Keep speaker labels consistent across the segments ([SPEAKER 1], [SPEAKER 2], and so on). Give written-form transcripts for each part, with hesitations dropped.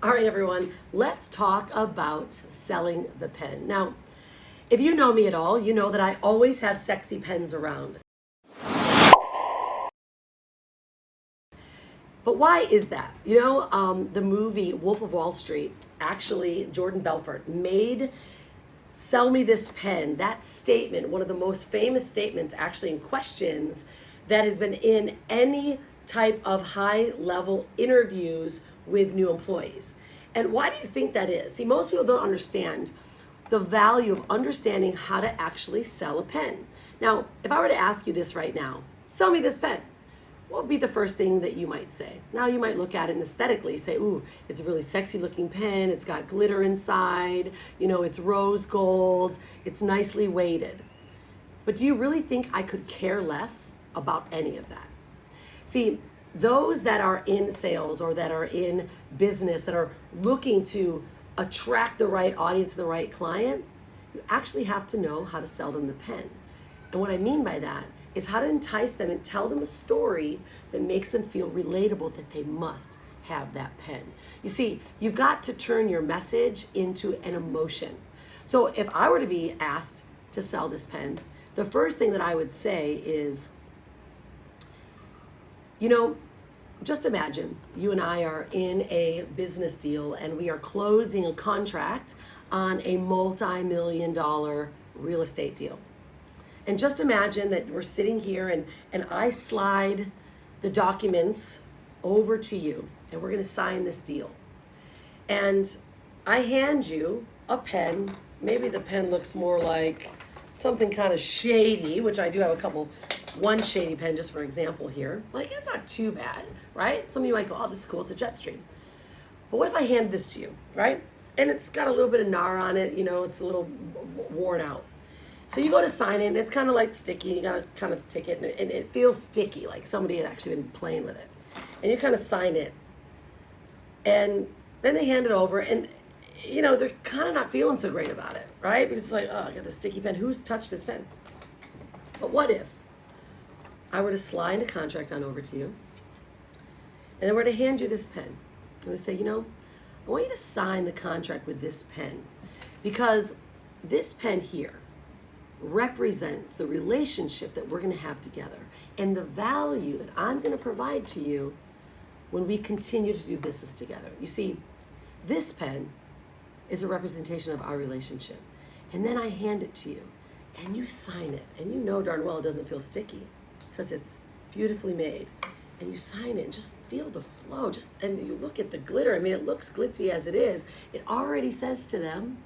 [SPEAKER 1] All right, everyone, let's talk about selling the pen. Now, if you know me at all, you know that I always have sexy pens around. But why is that? The movie Wolf of Wall Street, actually, Jordan Belfort made "Sell me this pen." That statement, one of the most famous statements actually in questions that has been in any type of high level interviews with new employees. And why do you think that is? See, most people don't understand the value of understanding how to actually sell a pen. Now, if I were to ask you this right now, sell me this pen, what would be the first thing that you might say? Now you might look at it and aesthetically say, ooh, it's a really sexy looking pen. It's got glitter inside. It's rose gold. It's nicely weighted. But do you really think I could care less about any of that? See, those that are in sales or that are in business that are looking to attract the right audience, the right client, you actually have to know how to sell them the pen. And what I mean by that is how to entice them and tell them a story that makes them feel relatable, that they must have that pen. You see, you've got to turn your message into an emotion. So if I were to be asked to sell this pen, the first thing that I would say is, just imagine you and I are in a business deal and we are closing a contract on a multi-million-dollar real estate deal. And just imagine that we're sitting here and I slide the documents over to you and we're gonna sign this deal. And I hand you a pen. Maybe the pen looks more like something kind of shady, which I do have one shady pen just for example here. Like, it's not too bad, right? Some of you might go, oh, this is cool, it's a Jetstream. But what if I hand this to you, right? And it's got a little bit of gnar on it, it's a little worn out. So you go to sign it, and it's kind of like sticky. You gotta kind of take it, and it feels sticky, like somebody had actually been playing with it. And you kind of sign it, and then they hand it over, and they're kind of not feeling so great about it, right? Because it's like, oh, I got this sticky pen. Who's touched this pen? But what if I were to slide a contract on over to you, and then were to hand you this pen? I'm gonna say, I want you to sign the contract with this pen, because this pen here represents the relationship that we're going to have together and the value that I'm going to provide to you when we continue to do business together. You see, this pen is a representation of our relationship. And then I hand it to you and you sign it, and you know darn well it doesn't feel sticky because it's beautifully made. And you sign it and just feel the flow, and you look at the glitter. I mean, it looks glitzy as it is. It already says to them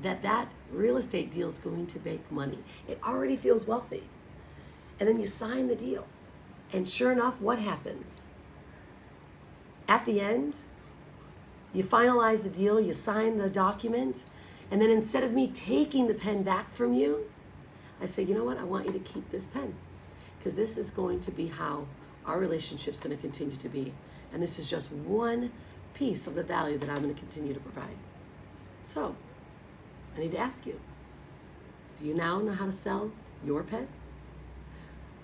[SPEAKER 1] that real estate deal is going to make money. It already feels wealthy. And then you sign the deal. And sure enough, what happens? At the end, you finalize the deal, you sign the document, and then instead of me taking the pen back from you, I say, you know what? I want you to keep this pen, because this is going to be how our relationship's going to continue to be. And this is just one piece of the value that I'm going to continue to provide. So, I need to ask you, do you now know how to sell your pen?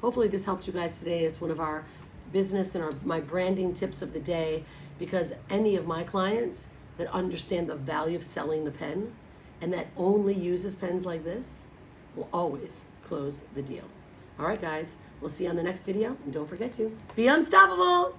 [SPEAKER 1] Hopefully this helped you guys today. It's one of our business and my branding tips of the day, because any of my clients that understand the value of selling the pen and that only uses pens like this will always close the deal. All right, guys, we'll see you on the next video. And don't forget to be unstoppable.